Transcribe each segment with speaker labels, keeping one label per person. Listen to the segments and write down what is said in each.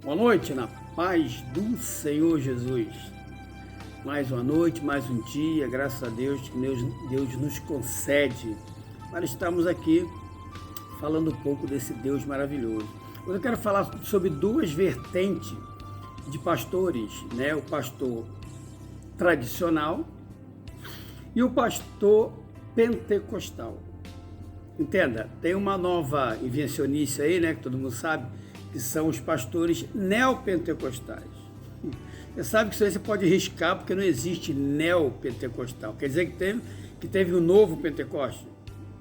Speaker 1: Boa noite, na paz do Senhor Jesus. Mais uma noite, mais um dia, graças a Deus, que Deus nos concede para estarmos aqui falando um pouco desse Deus maravilhoso. Hoje eu quero falar sobre duas vertentes de pastores, né? O pastor tradicional e o pastor pentecostal. Entenda, tem uma nova invencionice aí, né, que todo mundo sabe, que são os pastores neopentecostais. Você sabe que isso aí você pode riscar, porque não existe neopentecostal. Quer dizer que teve um novo Pentecoste?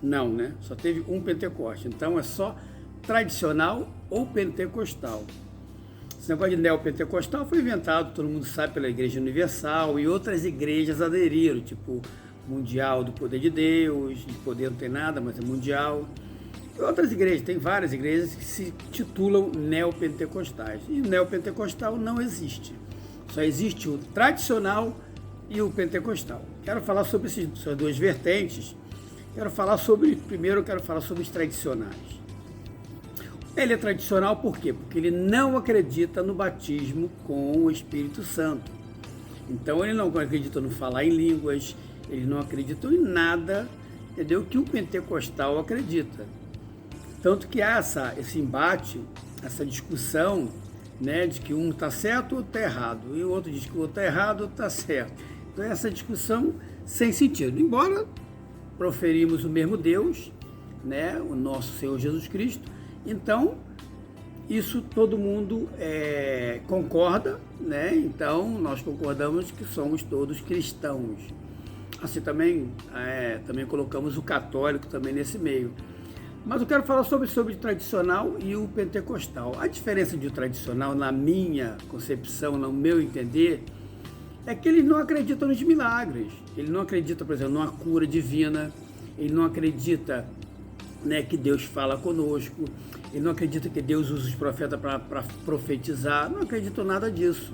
Speaker 1: Não, né? Só teve um Pentecoste. Então é só tradicional ou pentecostal. Esse negócio de neopentecostal foi inventado, todo mundo sabe, pela Igreja Universal, e outras igrejas aderiram, tipo Mundial do Poder de Deus, de poder não tem nada, mas é mundial. E outras igrejas, tem várias igrejas que se titulam neopentecostais. E o neopentecostal não existe. Só existe o tradicional e o pentecostal. Quero falar sobre essas duas vertentes. Primeiro eu quero falar sobre os tradicionais. Ele é tradicional por quê? Porque ele não acredita no batismo com o Espírito Santo. Então ele não acredita no falar em línguas, ele não acredita em nada, entendeu? Que o pentecostal acredita. Tanto que há esse embate, essa discussão, né, de que um está certo ou está errado, e o outro diz que o outro está errado ou está certo. Então essa discussão sem sentido. Embora proferimos o mesmo Deus, né, o nosso Senhor Jesus Cristo, então isso todo mundo concorda, né? Então nós concordamos que somos todos cristãos. Assim também colocamos o católico também nesse meio. Mas eu quero falar sobre o tradicional e o pentecostal. A diferença de o tradicional, na minha concepção, no meu entender, é que eles não acreditam nos milagres. Ele não acredita, por exemplo, numa cura divina. Ele não acredita, né, que Deus fala conosco. Ele não acredita que Deus usa os profetas para profetizar. Não acredito nada disso.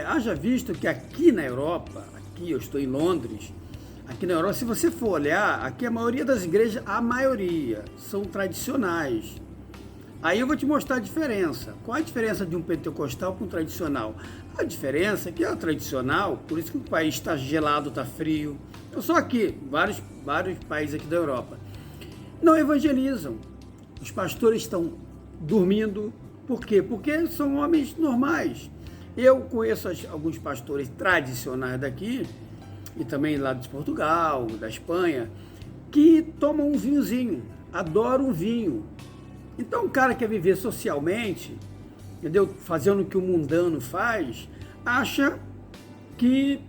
Speaker 1: Haja visto que aqui na Europa, aqui eu estou em Londres, aqui na Europa, se você for olhar, aqui a maioria das igrejas, são tradicionais. Aí eu vou te mostrar a diferença. Qual a diferença de um pentecostal para um tradicional? A diferença é que é o tradicional, por isso que o país está gelado, está frio. Eu sou aqui, vários países aqui da Europa. Não evangelizam. Os pastores estão dormindo. Por quê? Porque são homens normais. Eu conheço alguns pastores tradicionais daqui, e também lá de Portugal, da Espanha, que tomam um vinhozinho, adoram um vinho. Então o cara quer viver socialmente, entendeu? Fazendo o que o mundano faz, acha que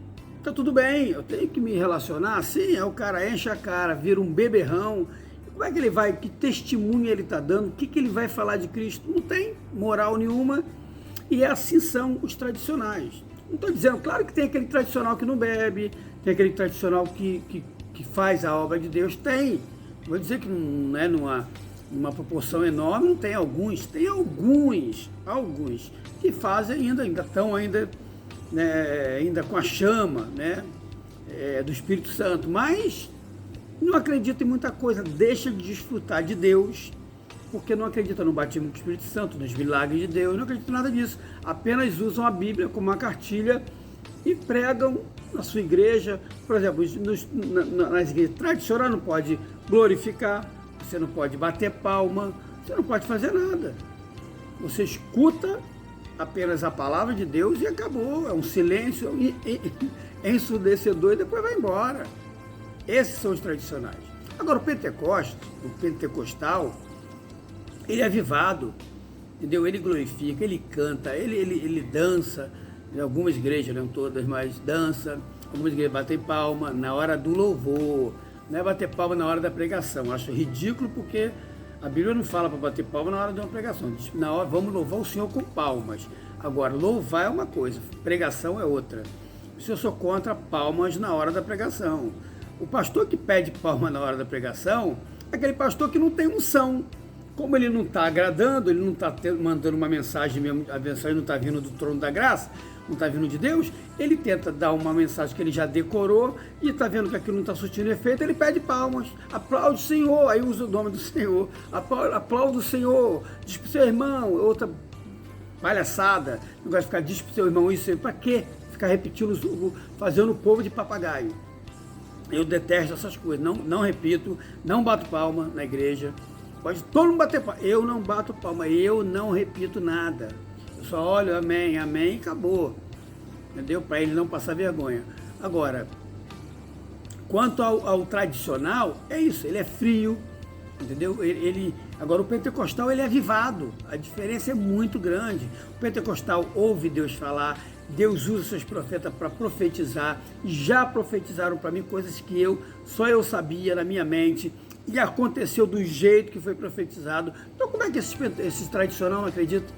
Speaker 1: tá tudo bem, eu tenho que me relacionar assim, aí o cara enche a cara, vira um beberrão. Como é que ele vai, que testemunho ele está dando, o que ele vai falar de Cristo? Não tem moral nenhuma, e assim são os tradicionais. Não estou dizendo, claro que tem aquele tradicional que não bebe, tem aquele tradicional que faz a obra de Deus, tem. Vou dizer que não é numa proporção enorme, não tem alguns, tem alguns que fazem ainda estão com a chama, né, do Espírito Santo, mas não acredita em muita coisa, deixa de desfrutar de Deus, porque não acredita no batismo do Espírito Santo, nos milagres de Deus, não acredita em nada disso. Apenas usam a Bíblia como uma cartilha e pregam na sua igreja. Por exemplo, nas igrejas tradicionais não pode glorificar, você não pode bater palma, você não pode fazer nada. Você escuta apenas a palavra de Deus e acabou. É um silêncio ensurdecedor e depois vai embora. Esses são os tradicionais. Agora o pentecostal, ele é avivado, entendeu? Ele glorifica, ele canta, ele dança. Em algumas igrejas, não todas, mas dança. Algumas igrejas batem palma na hora do louvor. Não é bater palma na hora da pregação. Acho ridículo, porque a Bíblia não fala para bater palma na hora de uma pregação. Diz, na hora, vamos louvar o Senhor com palmas. Agora, louvar é uma coisa, pregação é outra. Se eu sou contra palmas na hora da pregação. O pastor que pede palma na hora da pregação é aquele pastor que não tem unção. Como ele não está agradando, ele não está mandando uma mensagem mesmo, a mensagem não está vindo do trono da graça, não está vindo de Deus, ele tenta dar uma mensagem que ele já decorou e está vendo que aquilo não está surtindo efeito, ele pede palmas, aplaude o Senhor, aí usa o nome do Senhor, aplaude o Senhor, diz para o seu irmão, outra palhaçada, não gosta de ficar diz pro seu irmão isso, para quê? Ficar repetindo, fazendo o povo de papagaio. Eu detesto essas coisas, não repito, não bato palma na igreja, pode todo mundo bater palma, eu não bato palma, eu não repito nada, eu só olho amém, amém e acabou, entendeu? Para ele não passar vergonha. Agora, quanto ao tradicional, é isso, ele é frio, entendeu? Agora o pentecostal ele é avivado, a diferença é muito grande. O pentecostal ouve Deus falar, Deus usa seus profetas para profetizar, já profetizaram para mim coisas que só eu sabia na minha mente, e aconteceu do jeito que foi profetizado. Então como é que esses tradicional não acreditam?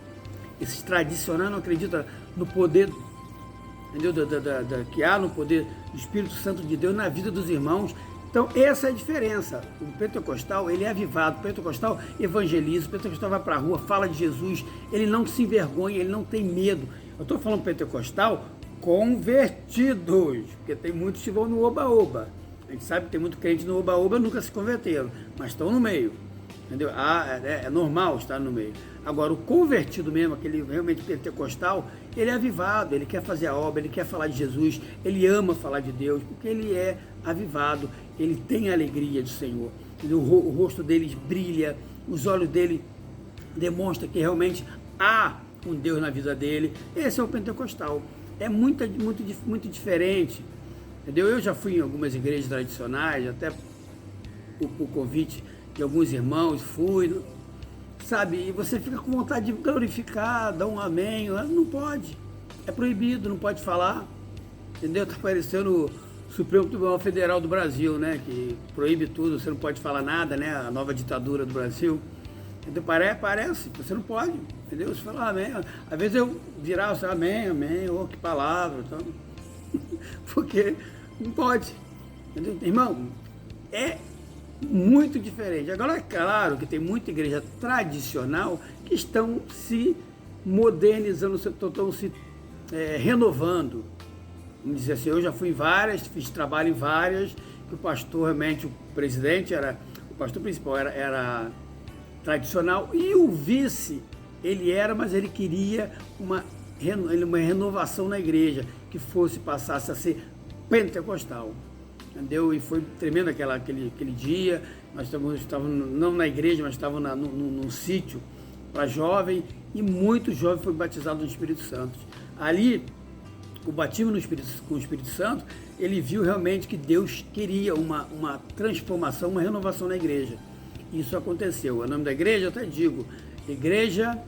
Speaker 1: Esses tradicionais não acreditam no poder, entendeu? Que há no poder do Espírito Santo de Deus na vida dos irmãos. Então essa é a diferença. O pentecostal ele é avivado, o pentecostal evangeliza, o pentecostal vai para a rua, fala de Jesus, ele não se envergonha, ele não tem medo. Eu estou falando pentecostal convertidos, porque tem muitos que vão no oba-oba. A gente sabe que tem muito crente no oba-oba, nunca se converteram, mas estão no meio, entendeu? É normal estar no meio. Agora, o convertido mesmo, aquele realmente pentecostal, ele é avivado, ele quer fazer a obra, ele quer falar de Jesus, ele ama falar de Deus, porque ele é avivado, ele tem a alegria do Senhor. O rosto dele brilha, os olhos dele demonstram que realmente há um Deus na vida dele. Esse é o pentecostal. É muito diferente, entendeu? Eu já fui em algumas igrejas tradicionais, até por convite de alguns irmãos, fui, sabe? E você fica com vontade de glorificar, dar um amém, não pode, é proibido, não pode falar, entendeu? Está parecendo o Supremo Tribunal Federal do Brasil, né? Que proíbe tudo, você não pode falar nada, né? A nova ditadura do Brasil. Então, parece, você não pode, entendeu? Você fala amém, às vezes eu virava, amém, amém, que palavra, então, porque não pode, entendeu? Irmão, é muito diferente. Agora, é claro que tem muita igreja tradicional que estão se modernizando, estão se renovando. Vamos dizer assim, eu já fui em várias, fiz trabalho em várias, que o pastor, realmente, o presidente, o pastor principal era tradicional, e o vice, mas ele queria uma renovação na igreja, que passasse a ser pentecostal, entendeu? E foi tremendo aquele dia. Nós estávamos não na igreja, mas estávamos num sítio para jovem, e muitos jovens foram batizados no Espírito Santo. Ali, o batismo com o Espírito Santo, ele viu realmente que Deus queria uma transformação, uma renovação na igreja. Isso aconteceu. O nome da igreja, eu até digo, Igreja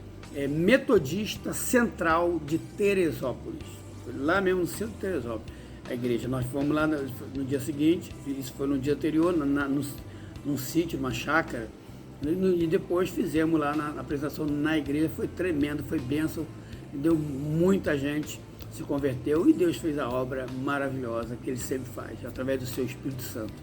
Speaker 1: Metodista Central de Teresópolis. Foi lá mesmo no centro de Teresópolis, a igreja. Nós fomos lá no dia seguinte, isso foi no dia anterior, num sítio, numa chácara, e depois fizemos lá na apresentação na igreja. Foi tremendo, foi bênção, deu muita gente se converteu, e Deus fez a obra maravilhosa que Ele sempre faz, através do seu Espírito Santo.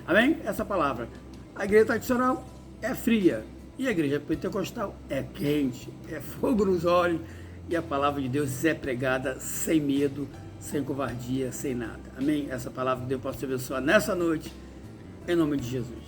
Speaker 1: Amém? Essa palavra. A igreja tradicional é fria, e a igreja pentecostal é quente, é fogo nos olhos, e a palavra de Deus é pregada sem medo, sem covardia, sem nada. Amém? Essa palavra que Deus possa te abençoar nessa noite, em nome de Jesus.